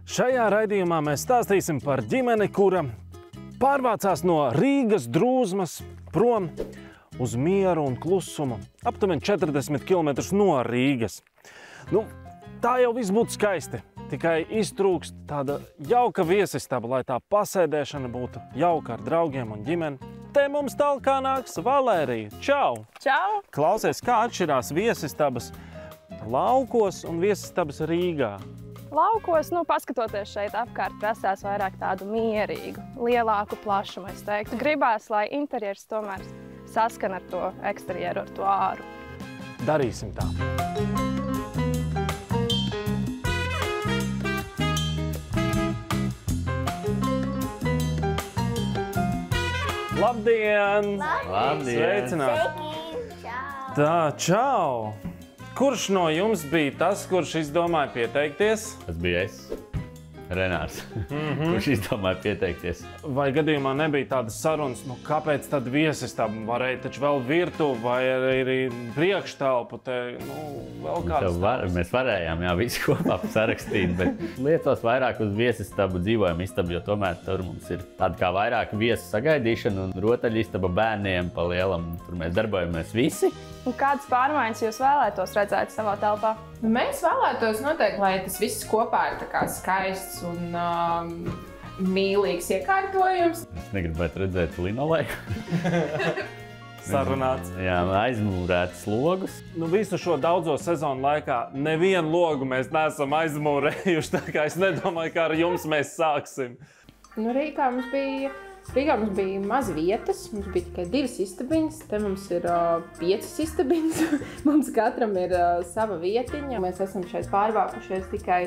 Šajā raidījumā mēs stāstīsim par ģimeni, kura pārvācās no Rīgas drūzmas prom uz mieru un klusumu, aptuveni 40 km no Rīgas. Tā jau viss būtu skaisti, tikai iztrūkst tāda jauka viesistaba, lai tā pasēdēšana būtu jauka ar draugiem un ģimeni. Te mums talkā nāks Valērija. Čau! Čau! Klausies, kā atšķirās viesistabas laukos un viesistabas Rīgā? Laukos, paskatoties šeit apkārt, prasās vairāk tādu mierīgu, lielāku plašumu, es teiktu. Gribās, lai interjers tomēr saskan ar to eksterjeru, ar to āru. Darīsim tā. Labdien! Labdien! Sveicināti! Čau! Tā, čau! Kurš no jums bija tas, kurš izdomāja pieteikties? Tas bija es, Renārs, kurš izdomāja pieteikties. Vai gadījumā nebija tādas sarunas, kāpēc tad viesistaba? Varēja taču vēl virtuvi vai arī priekštelpu, vēl kāds tāds? Mēs varējām, visi kopā sarakstīt, bet liecos vairāk uz viesistabu dzīvojumu istabu, jo tomēr tur mums ir tāda kā vairāk viesu sagaidīšana un rotaļistaba bērniem pa lielam. Tur mēs darbojamies visi. Un kādas pārmaiņas jūs vēlētos redzēt savā telpā? Mēs vēlētos noteikti, lai tas viss kopā ir tā kā skaists un mīlīgs iekārtojums. Es negribētu redzēt linoleju. Sarunāts. Jā, aizmūrētas logus. Visu šo daudzo sezonu laikā nevienu logu mēs neesam aizmūrējuši, tā kā es nedomāju, kā ar jums mēs sāksim. Rīgā mums bija maz vietas, mums bija tikai 2 istabiņas, te mums ir 5 istabiņas, mums katram ir sava vietiņa. Mēs esam šeit pārvākušies tikai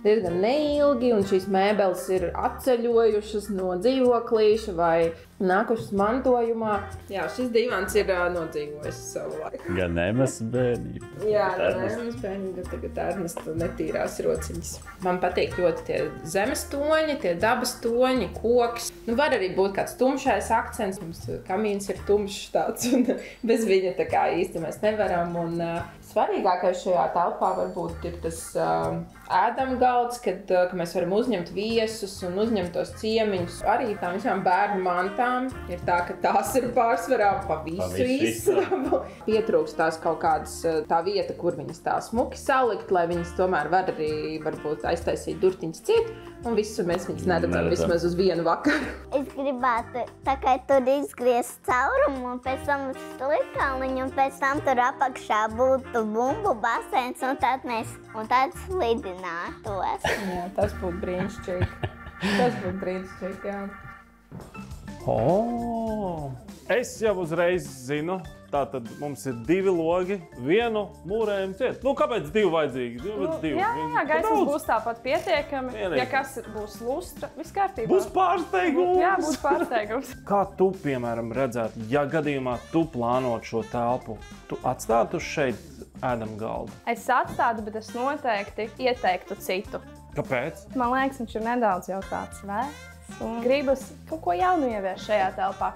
diezgan neilgi, un šīs mēbeles ir atceļojušas no dzīvoklīša vai nākušas mantojumā. Jā, šis divans ir nodzīvojis savu laiku. Gan Emas bērnība. Jā, gan Emas bērnība, tagad Ernesta netīrās rociņas. Man patīk ļoti tie zemes toņi, tie dabas toņi, koks. Var arī būt kāds tumšais akcents, mums kamīns ir tumšs tāds, un bez viņa tā kā īsti mēs nevaram. Un svarīgākais šajā telpā varbūt ir tas ēdamgalds, kad mēs varam uzņemt viesus un uzņemt tos ciemiņus. Arī tām visām bērnu mantām ir tā, ka tās ir pārsvarā pa visu istabu. Pietrūkst tās kaut kādas tā vieta, kur viņas tā smuki salikt, lai viņas tomēr var arī varbūt aiztaisīt durtiņas ciet. Un visu mēs viņas neredzam vismaz uz vienu vakaru. Es gribētu tā kā tur izgriezt caurumu un pēc tam uz slidkalniņu un pēc tam tur apakšā būtu bumbu baseins un tad slidinātos. Jā, tas būtu brīnišķīgi. Tas būtu brīnišķīgi, jā. Es jau uzreiz zinu, tātad mums ir 2 logi, vienu mūrējumu ciet. Kāpēc 2 vajadzīgi? Jā, gaismas būs tāpat pietiekami. Vienīgi. Ja kas būs lustra, viss kārtībā. Būs pārsteigums! Jā, būs pārsteigums. Kā tu, piemēram, redzētu, ja gadījumā tu plānot šo telpu, tu atstātu šeit ēdamgaldu? Es atstātu, bet es noteikti ieteiktu citu. Kāpēc? Man liekas, viņš ir nedaudz jau tāds vecs un gribas kaut ko jaunu ieviest šajā telpā.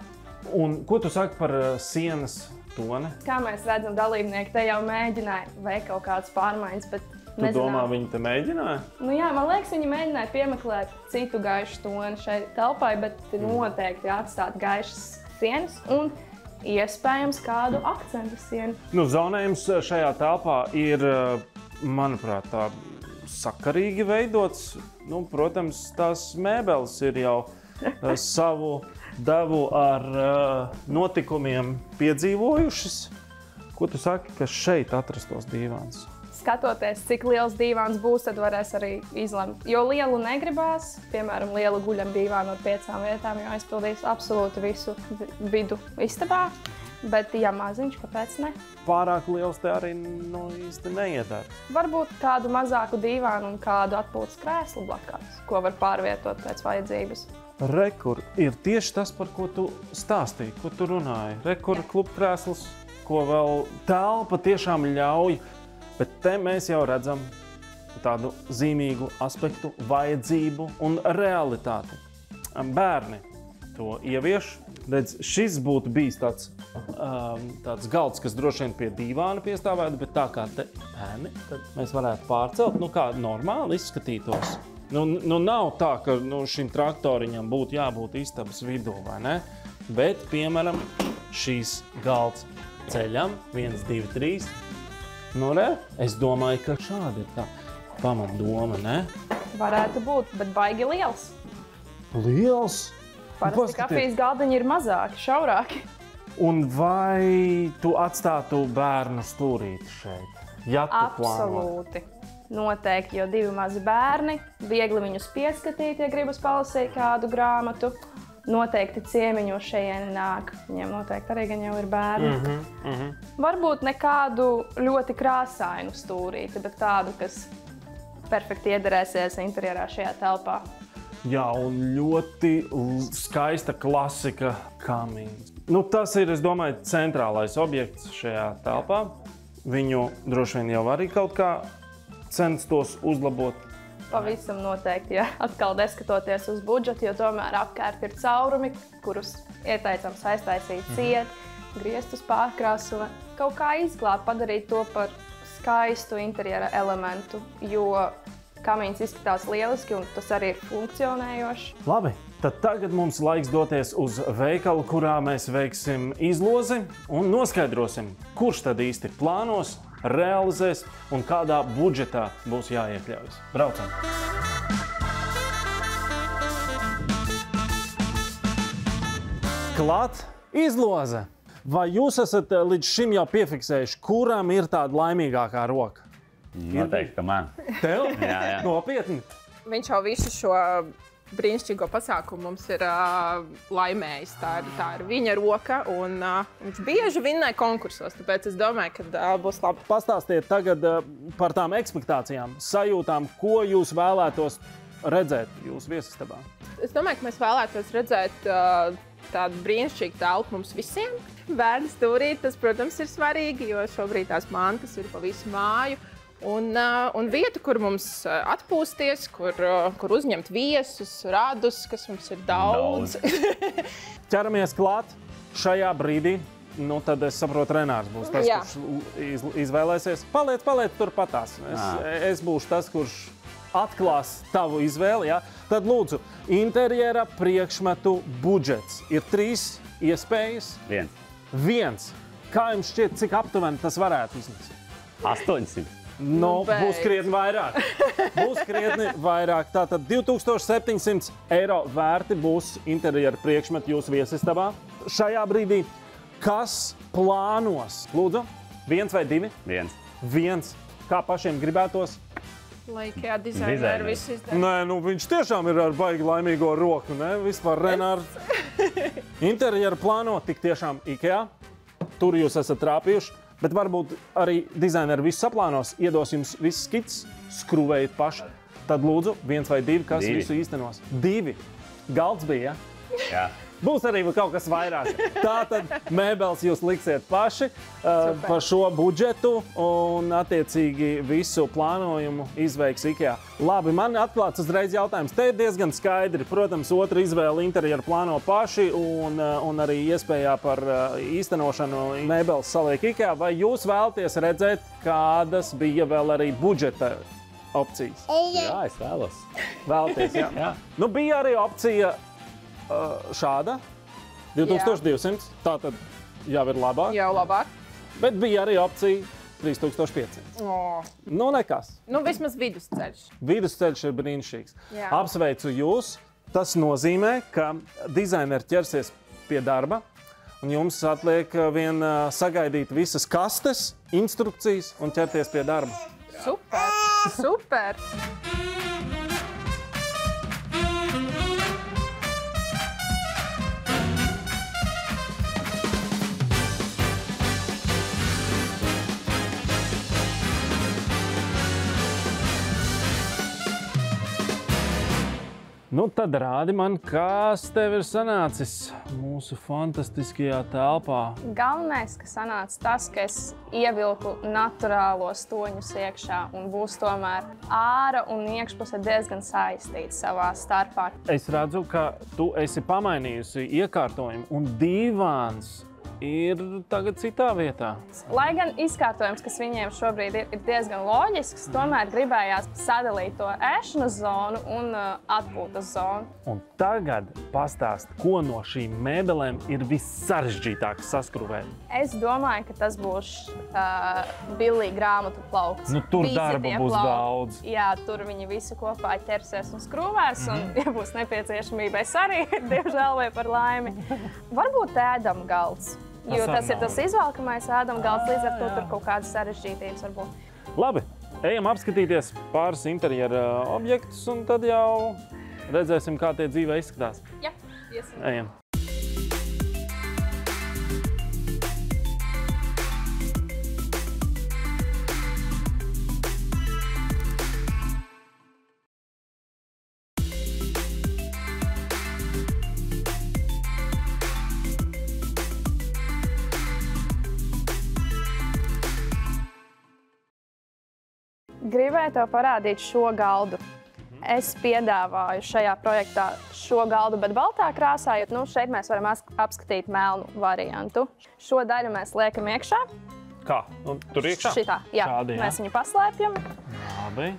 Un ko tu saki par sienas toni? Kā mēs redzam, dalībnieki te jau mēģināja veikt kaut kādas pārmaiņas, bet Tu domā, viņi te mēģināja? Jā, man liekas, viņi mēģināja piemeklēt citu gaišu toni šeit telpai, bet noteikti atstāt gaišas sienas un iespējams kādu akcentu sienu. Zonējums šajā telpā ir, manuprāt, tā sakarīgi veidots. Protams, tās mēbeles ir jau savu devu ar notikumiem piedzīvojušas. Ko tu saki, ka šeit atrastos dīvāns? Skatoties, cik liels dīvāns būs, tad varēs arī izlemt. Jo lielu negribās, piemēram, lielu guļam dīvānu ar 5 vietām, jo aizpildīs absolūti visu vidu istabā. Bet, ja maziņš, kāpēc ne? Pārāk liels te arī īsti neiedara. Varbūt kādu mazāku dīvānu un kādu atpūtas krēslu blakās, ko var pārvietot pēc vajadzības. Rekur ir tieši tas, par ko tu stāstīji, ko tu runāji. Rekur klubkrēsls, ko vēl telpa tiešām ļauj, bet te mēs jau redzam tādu zīmīgu aspektu, vajadzību un realitāti. Bērni to ievieš. Redz, šis būtu bijis tāds galds, kas droši vien pie dīvāna piestāvētu, bet tā kā te bērni, tad mēs varētu pārcelt, kā normāli izskatītos. Nu nav tā, ka šim traktoriņam būtu jābūt istabas vidū, vai ne? Bet, piemēram, šīs galds ceļam, 1, 2, 3. Es domāju, ka šādi ir tā pamatdoma, ne? Varētu būt, bet baigi liels. Liels? Parasti kafijas galdiņi ir mazāki, šaurāki. Un vai tu atstātu bērnu stūrīti šeit? Ja tu Absolūti. Noteikti, jo 2 mazi bērni, viegli viņus pieskatīt, ja gribas palasīt kādu grāmatu. Noteikti ciemiņu šeit nāk. Viņiem noteikti arī gan jau ir bērni. Varbūt nekādu ļoti krāsainu stūrīti, bet tādu, kas perfekti iederēsies interjerā šajā telpā. Jā, un ļoti skaista klasika kamīns. Tas ir, es domāju, centrālais objekts šajā telpā. Viņu droši vien jau arī kaut kā censtos uzlabot. Pavisam noteikti, ja atkal neskatoties uz budžetu, jo tomēr apkārt ir caurumi, kurus ieteicams aiztaisīt ciet, griestus pārkrāsot, kaut kā izglābt, padarīt to par skaistu interjera elementu, jo kamīns izskatās lieliski un tas arī ir funkcionējošs. Labi, tad tagad mums laiks doties uz veikalu, kurā mēs veiksim izlozi un noskaidrosim, kurš tad īsti plānos, realizēs un kādā budžetā būs jāiekļaujas. Braucam! Klāt izloze! Vai jūs esat līdz šim jau piefiksējuši, kuram ir tāda laimīgākā roka? Noteikti, ka man. Tev? Jā. Nopietni? Viņš jau visu šo brīnišķīgo pasākumu mums ir laimējis. Tā ir viņa roka, un viņš bieži vinnēja konkursos, tāpēc es domāju, ka būs labi. Pastāstiet tagad par tām ekspektācijām, sajūtām, ko jūs vēlētos redzēt jūsu viesistabā. Es domāju, ka mēs vēlētos redzēt tādu brīnišķīgu telpu mums visiem. Bērnu stūrīt, tas, protams, ir svarīgi, jo šobrīd tās mantas ir pa visu māju. Un vietu, kur mums atpūsties, kur uzņemt viesus, radus, kas mums ir daudz. Ķeramies klāt šajā brīdī. Tad es saprotu, Renārs būs tas, kurš izvēlēsies. Paliec turpatās. Es būšu tas, kurš atklās tavu izvēli. Ja? Tad lūdzu, interjera priekšmetu budžets. Ir 3 iespējas. 1. Kā jums šķiet, cik aptuveni tas varētu izmaksāt? 800. Būs krietni vairāk. Tātad 2700 eiro vērti būs interjera priekšmeti jūsu viesistabā. Šajā brīdī, kas plānos? Lūdzu, 1 vai 2? 1. Kā pašiem gribētos? Lai IKEA dizaineri visu izdara. Nē, viņš tiešām ir ar baigi laimīgo roku, ne? Vispār Renārs. Interjera plāno tik tiešām IKEA. Tur jūs esat trāpījuši. Bet varbūt arī dizaineri visu saplānos, iedos jums visu skits, skrūvējat paši. Tad lūdzu, 1 vai 2, kas visu īstenos? 2. Galds bija, ja? Jā. Būs arī kaut kas vairāk. Tātad mēbeles jūs liksiet paši par šo budžetu un attiecīgi visu plānojumu izveiks IKEA. Labi, man atklāts uzreiz jautājums. Te ir diezgan skaidri. Protams, otra izvēle interjeru plāno paši un arī iespējā par īstenošanu mēbeles saliek IKEA. Vai jūs vēlaties redzēt, kādas bija vēl arī budžeta opcijas? Jā, es vēlos. Vēlaties, jā? Jā. Bija arī opcija šāda, 2200, tā tad jau ir labāk. Jau labāk. Bet bija arī opcija 3500. Nekas. Vismaz vidusceļš. Vidusceļš ir brīnišķīgs. Jā. Apsveicu jūs. Tas nozīmē, ka dizaineri ķersies pie darba, un jums atliek vien sagaidīt visas kastes, instrukcijas un ķerties pie darba. Super! Tad rādi man, kas tev ir sanācis mūsu fantastiskajā telpā. Galvenais, ka sanāca tas, ka es ievilku naturālos toņus iekšā un būs tomēr āra un iekšpuse diezgan saistīti savā starpā. Es redzu, ka tu esi pamainījusi iekārtojumu un divāns ir tagad citā vietā. Lai gan izkārtojums, kas viņiem šobrīd ir diezgan loģisks, tomēr gribējās sadalīt to ēšanas zonu un atpūtas zonu. Un tagad pastāst, ko no šīm mēbelēm ir vissarežģītāk saskrūvēt. Es domāju, ka tas būs Billija grāmatu plaukts. Nu, tur Visi darba tie būs plaukti. daudz. Jā, tur viņi visi kopā ķersies un skrūvēs, un, ja būs nepieciešamība, es arī, diemžēl vai par laimi. Varbūt ēdama galds, jo tas ir tas izvēlkamais ēdama galds, līdz ar to tur kaut kādas sarežģītības varbūt. Labi, ejam apskatīties pāris interjera objektus, un tad jau redzēsim, kā tie dzīvē izskatās. Jā, iesim. Ejam. Gribēju tev parādīt šo galdu. Es piedāvāju šajā projektā šo galdu, bet baltā krāsā, jo šeit mēs varam apskatīt melnu variantu. Šo daļu mēs liekam iekšā. Kā? Nu, tur iekšā? Šitā, jā. Šādi, jā. Mēs viņu paslēpjam. Labi.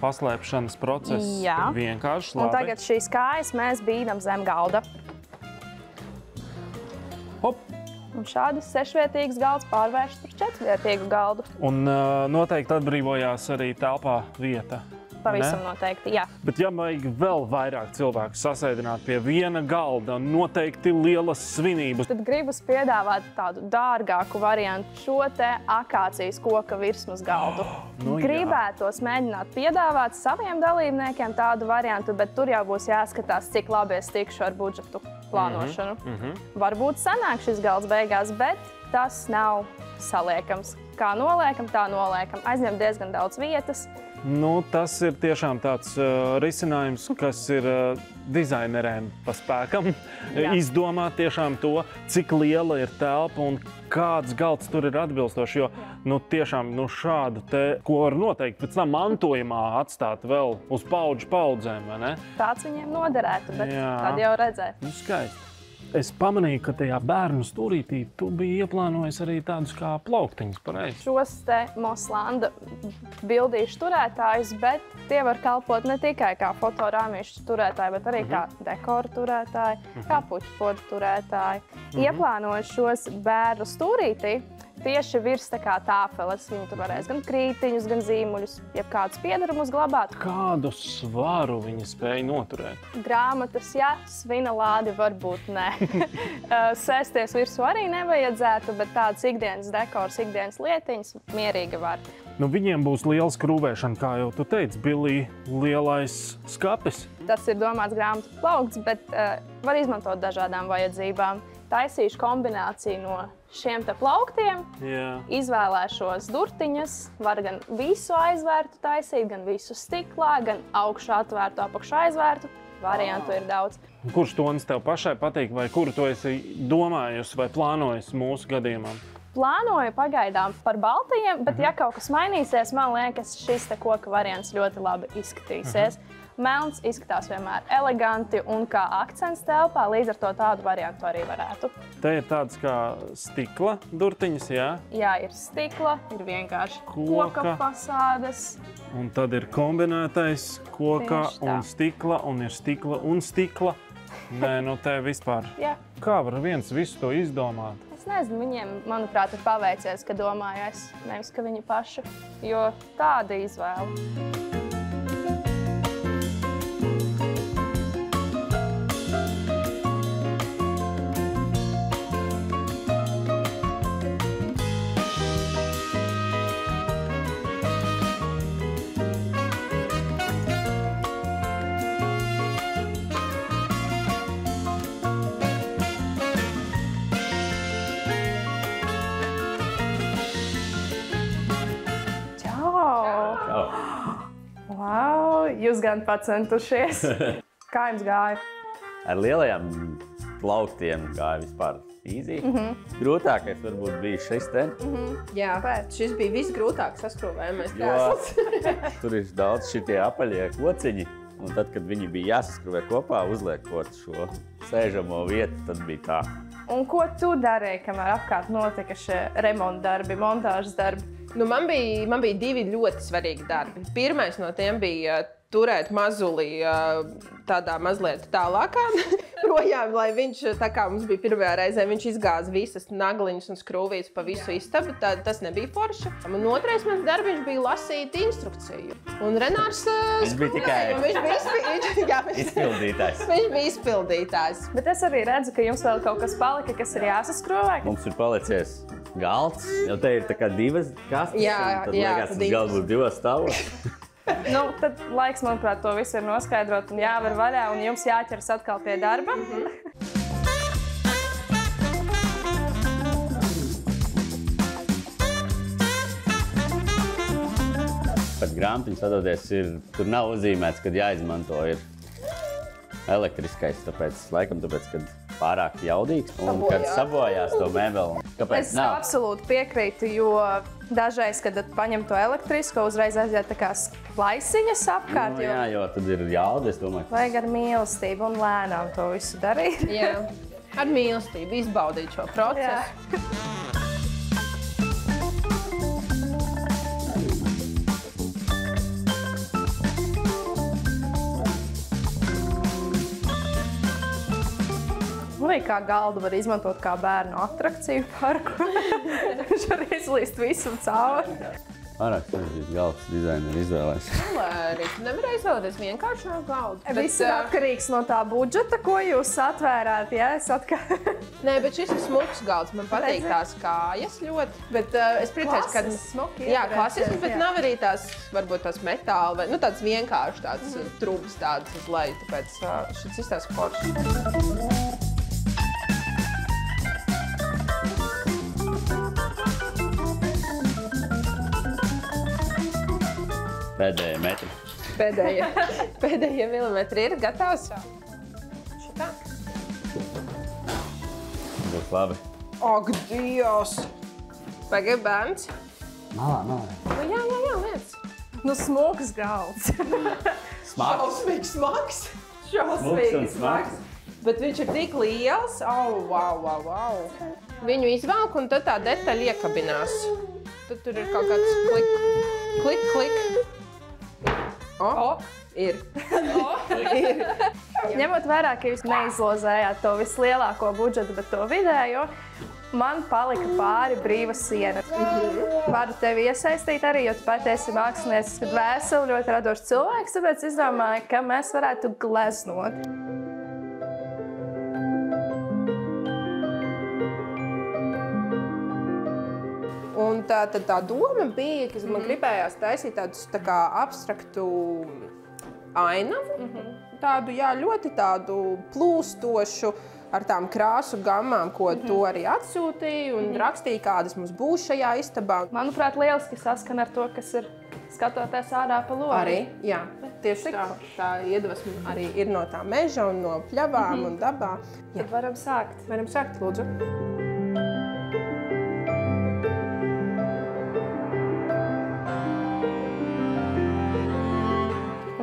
Paslēpšanas process Jā. ir vienkārši. Un Labi. tagad šīs kājas mēs bīdam zem galda. Hop. Un šādas sešvietīgas galds pārvērst par četrvietīgu galdu. Un noteikti atbrīvojās arī telpā vieta. Pavisam noteikti, jā. Bet ja vajag vēl vairāk cilvēku sasēdināt pie viena galda, noteikti lielas svinības. Tad gribas piedāvāt tādu dārgāku variantu, šo te akācijas koka virsmas galdu. Nu jā. Gribētos mēģināt piedāvāt saviem dalībniekiem tādu variantu, bet tur jau būs jāskatās, cik labi es tikšu ar budžetu plānošanu. Varbūt sanāk šis galds beigās, bet tas nav saliekams. Kā noliekam, tā noliekam. Aizņem diezgan daudz vietas. Nu, tas ir tiešām tāds risinājums, kas ir dizainerēm pa spēkam. Jā. Izdomāt tiešām to, cik liela ir telpa un kāds galds tur ir atbilstošs. Jo tiešām šādu te, ko var noteikti pēc tam mantojumā atstāt vēl uz paudžu paudzēm, vai ne? Tāds viņiem noderētu, bet Jā. tad jau redzēt. Nu, skaisti. Es pamanīju, ka tajā bērnu stūrītī tu biji ieplānojis arī tādus kā plauktiņus, pareizi? Šos te Moslanda bildīšu turētājus, bet tie var kalpot ne tikai kā fotorāmīšu turētāji, bet arī kā dekoru turētāji, kā puķpodu turētāji. Ieplānoju šos bērnu stūrītī tieši virs tā kā tāfeles. Viņi tur varēs gan krītiņus, gan zīmuļus, jeb kādus piedarumus glabāt. Kādu svaru viņi spēja noturēt? Grāmatas, jā, svina lādi varbūt ne. Sēsties virsū arī nevajadzētu, bet tādas ikdienas dekors, ikdienas lietiņas mierīgi var. Viņiem būs liela skrūvēšana, kā jau tu teici, Billija lielais skapis. Tas ir domāts grāmatu plaukts, bet var izmantot dažādām vajadzībām. Taisīšu kombināciju no šiem te plauktiem. Jā. Izvēlēšos durtiņas, var gan visu aizvērtu taisīt, gan visu stiklā, gan augšā atvērtu, apakšā aizvērtu. Variantu ir daudz. Kurš tonis tev pašai patīk, vai kuru tu esi domājusi vai plānojusi mūsu gadījumam? Plānoju pagaidām par baltajiem, bet ja kaut kas mainīsies, man liekas, šis te koka variants ļoti labi izskatīsies. Melns izskatās vienmēr eleganti un kā akcents telpā, līdz ar to tādu variantu arī varētu. Te ir tāds kā stikla durtiņas, jā? Jā, ir stikla, ir vienkārši Koka. koka fasādes. Un tad ir kombinētais koka Tieši tā. un stikla un stikla. Nē, te vispār. Jā. Kā var viens visu to izdomāt? Es nezinu, viņiem, manuprāt, ir paveicies, ka domāju es, nevis ka viņi paši, jo tāda izvēle. Wow, jūs gan pacentušies. Kā jums gāja? Ar lielajiem plauktiem gāja vispār easy. Grūtākais varbūt bija šis te. Jā, šis bija visgrūtāk saskrūvējamais krēsls. Tur ir daudz šitie apaļie kociņi. Un tad, kad viņi bija jāsaskrūvē kopā, uzliekot šo sēžamo vietu, tad bija tā. Un ko tu darīji, kamēr apkārt notika šie remonta darbi, montāžas darbi? Nu, man bija 2 ļoti svarīgi darbi. Pirmais no tiem bija turēt mazuli tādā mazliet tālākā projām, lai viņš, tā kā mums bija pirmajā reizē, viņš izgāza visas nagliņas un skrūvītes pa visu istabu. Tas nebija forši. Un otrais mans darbiņš bija lasīt instrukciju. Un Renārs Viņš bija tikai izpildītājs. Viņš bija izpildītājs. Bet es arī redzu, ka jums vēl kaut kas palika, kas ir jāsaskrovē. Mums ir palicies galds, jo te ir tā kā 2 kastes. Jā, tad liekas, tas galds būs 2 stāvos. Nu, tad laiks, manuprāt, to visu ir noskaidrot un jāver vaļā, un jums jāķeras atkal pie darba. Pat grāmatiņas atdoties tur nav uzzīmēts, kad jāizmanto ir elektriskais, tāpēc, kad pārāk jaudīgs un kad sabojās to mēbeli. Kāpēc Es nav? absolūti piekrītu, jo dažreiz, kad paņem to elektrisko, uzreiz aiziet tā kā plaisiņas apkārt, Nu, jā, jo tad ir jauda, es domāju. vajag ar mīlestību un lēnām to visu darīt. Jā. Ar mīlestību izbaudīt šo procesu. Vai kā galdu var izmantot kā bērnu atrakciju parku. Viņš var izlīst visam cauri. Pārāk sarežģīts galds dizaineri izvēlēs. Arī tu nevarēji izvēlēties vienkārši no galda. Viss ir atkarīgs no tā budžeta, ko jūs atvērāt. Jā, Nē, bet šis ir smuks galds. Man patīk tās kājas ļoti. Bet es priecājos, ka... smuki. Jā, klasisks, bet nav arī tās, varbūt tās metāla vai, tāds vienkārši tāds trūks tāds uz leju. Tāpēc šis izstāsta forši. Pēdējie metri. Pēdējie milimetri ir gatavs. Šitā. Būs labi. Ak, Dievs! Pagaid, bērns. Malā. Jā, liec. Nu, smuks galds. Smags. Šausmīgs smags. Smuks un smags. Bet viņš ir tik liels. Wow. Viņu izvelk un tad tā detaļa iekabinās. Tad tur ir kaut kāds klik. Ir. Ņemot vērā, ka jūs neizlozējāt to vislielāko budžetu, bet to vidējo, man palika pāri brīva siena. Varu tevi iesaistīt arī, jo tu pati esi mākslinieces, kad vēseli ļoti radošs cilvēks, tāpēc izdomāju, ka mēs varētu gleznot. Un tā doma bija, ka man gribējās taisīt tādus tā kā abstraktu ainavu, tādu, jā, ļoti tādu plūstošu, ar tām krāsu gammām, ko tu arī atsūtīji un rakstīji, kādas mums būs šajā istabā. Manuprāt, lieliski saskana ar to, kas ir skatoties ārā pa logu. Arī, jā, tieši tā iedvesma arī ir no tā meža un no pļavām un dabā. Tad varam sākt. Varam sākt, lūdzu.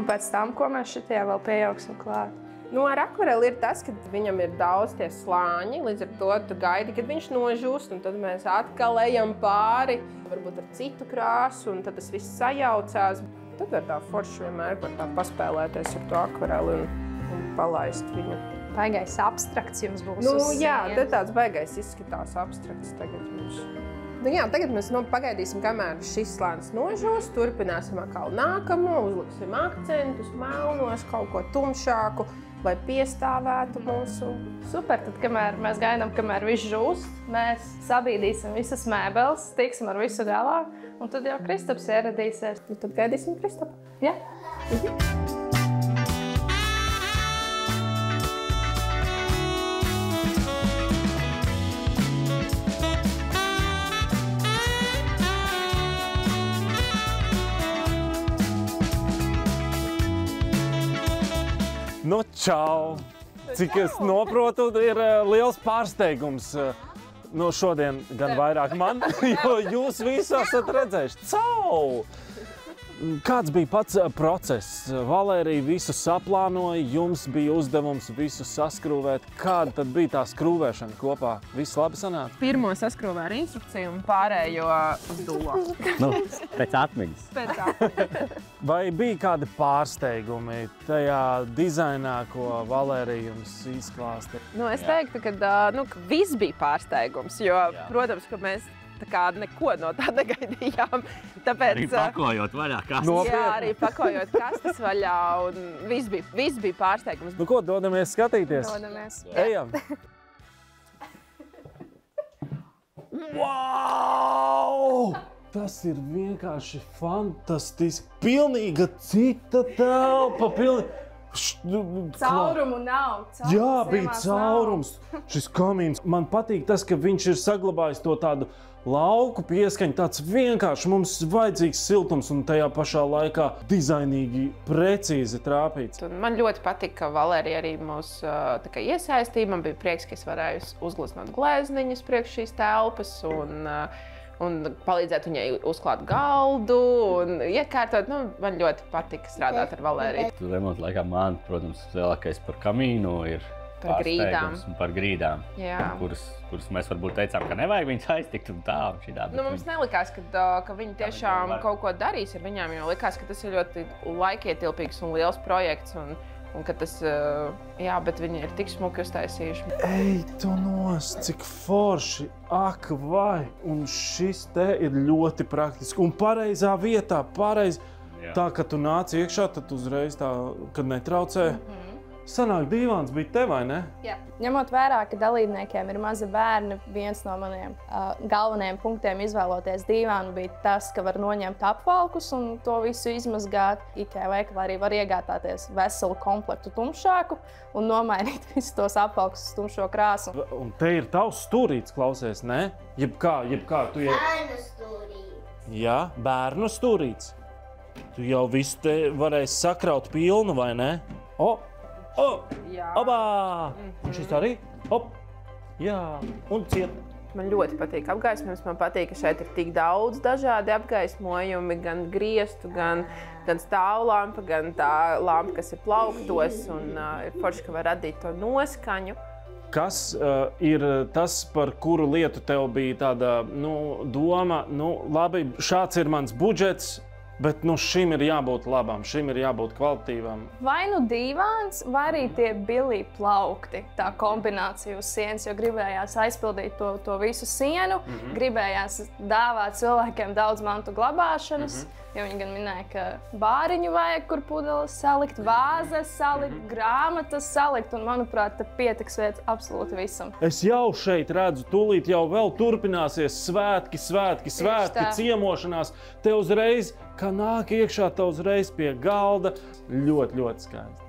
Pēc tam, ko mēs šitajā vēl piejauksim klāt. Nu, ar akvareli ir tas, ka viņam ir daudz tie slāņi, līdz ar to tu gaidi, kad viņš nožūst, un tad mēs atkal ejam pāri, varbūt ar citu krāsu, un tad tas viss sajaucās. Tad var tā forši vienmēr var tā paspēlēties ar to akvareli un palaist viņu. Baigais abstrakts jums būs Nu, uz jā, sienas. tad tāds baigais izskatās abstrakts tagad mums. Nu, jā, tagad mēs pagaidīsim, kamēr šis slānis nožūs, turpināsim atkal nākamo, uzliksim akcentus, melnos, kaut ko tumšāku, lai piestāvētu mūsu. Super, tad kamēr mēs gaidām, kamēr viss žūst, mēs sabīdīsim visas mēbeles, tiksim ar visu galā, un tad jau Kristaps ieradīsies. Nu, tad gaidīsim Kristapu. Jā? Nu, čau! Cik es noprotu, ir liels pārsteigums. Nu, šodien gan vairāk man, jo jūs visi esat redzējuši. Cau! Kāds bija pats process? Valērija visu saplānoja, jums bija uzdevums visu saskrūvēt. Kāda tad bija tā skrūvēšana kopā? Viss labi sanāca? Pirmo saskrūvē ar instrukciju un pārējo uz dūlo. Pēc atmiņas. Vai bija kādi pārsteigumi tajā dizainā, ko Valērija jums izklāsta? Es teiktu, ka viss bija pārsteigums, jo, protams, ka mēs neko no tā negaidījām. Tāpēc, arī pakojot vaļā kastes. Jā, arī pakojot kastes vaļā, un viss bija pārsteigums. Nu ko, dodamies skatīties? Dodamies. Ejam! Wow! Tas ir vienkārši fantastiski. Pilnīga cita telpa. Caurumu nav. Jā, bija caurums. Šis kamīns. Man patīk tas, ka viņš ir saglabājis to tādu lauku pieskaņu. Tāds vienkārši mums vajadzīgs siltums un tajā pašā laikā dizainīgi, precīzi trāpīts. Man ļoti patika, ka Valērija arī mūs iesaistīja. Man bija prieks, ka es varēju uzgleznot glezniņus priekš šīs telpas un palīdzēt viņai uzklāt galdu un iekārtot. Man ļoti patika strādāt ar Valēriju. Remonta laikā man, protams, lielākais par kamīnu ir par grīdām. Par grīdām, kuras mēs varbūt teicām, ka nevajag viņas aiztikt un tā un šitādi. Mums nelikās, ka viņi tiešām kaut ko darīs ar viņām, jo likās, ka tas ir ļoti laikietilpīgs un liels projekts. Un ka tas, bet viņi ir tik smuki uztaisījuši. Ej, tu nost, cik forši, ak vai! Un šis te ir ļoti praktiski un pareizā vietā, pareizi. Tā, ka tu nāc iekšā, tad uzreiz tā, kad netraucē. Sanāk, dīvāns bija te, vai ne? Jā. Ņemot vērā, ka dalībniekiem ir mazi bērni, viens no maniem galvenajiem punktiem izvēloties dīvānu bija tas, ka var noņemt apvalkus un to visu izmazgāt. IKEA veikalā arī var iegādāties veselu komplektu tumšāku un nomainīt visus tos apvalkus uz tumšo krāsu. Un te ir tavs stūrīts, klausies, ne? Jebkā, tu jau... Bērnu stūrīts. Jā, bērnu stūrīts. Tu jau visu te varēsi sakraut pilnu, vai ne? Obā! Un šis arī? Jā, un ciet. Man ļoti patīk apgaismojums. Man patīk, ka šeit ir tik daudz dažādi apgaismojumi, gan griestu, gan stāvlampa, gan tā lampa, kas ir plauktos, un ir forši, ka var radīt to noskaņu. Kas ir tas, par kuru lietu tev bija tāda, doma, labi, šāds ir mans budžets, bet šim ir jābūt labam, šim ir jābūt kvalitatīvam. Vai dīvāns, vai arī tie bilī plaukti, tā kombinācija uz sienas, jo gribējās aizpildīt to visu sienu, gribējās dāvāt cilvēkiem daudz mantu glabāšanas, jo viņi gan minēja, ka bāriņu vajag, kur pudeles salikt, vāzes salikt, grāmatas salikt, un, manuprāt, te pietiks vietas absolūti visam. Es jau šeit redzu, tūlīt jau vēl turpināsies svētki, ciemošanās. Te uzreiz, kā nāk iekšā, te uzreiz pie galda. Ļoti, ļoti skaisti.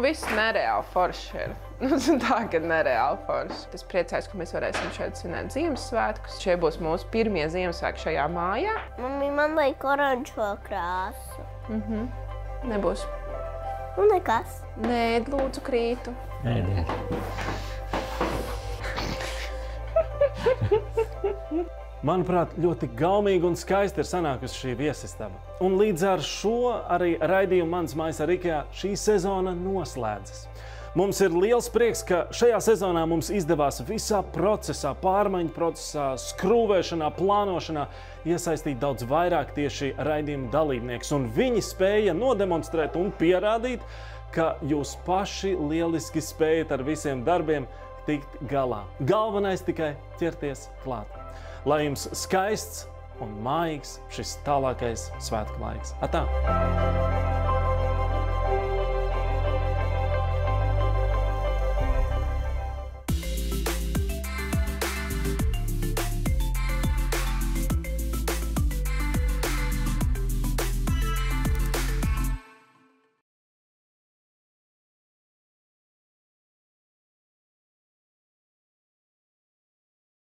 Viss nereāli forši ir. Tā, ka nereāli forši. Es priecājos, ka mēs varēsim šeit svinēt Ziemassvētkus. Šie būs mūsu pirmie Ziemassvētki šajā mājā. Mami, man vajag oranžo krāsu. Nebūs. Nekas. Nē, lūdzu, krītu. Nē. Manuprāt, ļoti gaumīgi un skaisti ir sanākusi šī viesistaba. Un līdz ar šo arī raidījumu Mans mājas ar IKEA šī sezona noslēdzas. Mums ir liels prieks, ka šajā sezonā mums izdevās visā procesā, pārmaiņu procesā, skrūvēšanā, plānošanā iesaistīt daudz vairāk tieši raidījumu dalībniekus. Un viņi spēja nodemonstrēt un pierādīt, ka jūs paši lieliski spējat ar visiem darbiem tikt galā. Galvenais tikai ķerties klāt. Lai jums skaists un mājīgs šis tālākais svētku laiks. Atā!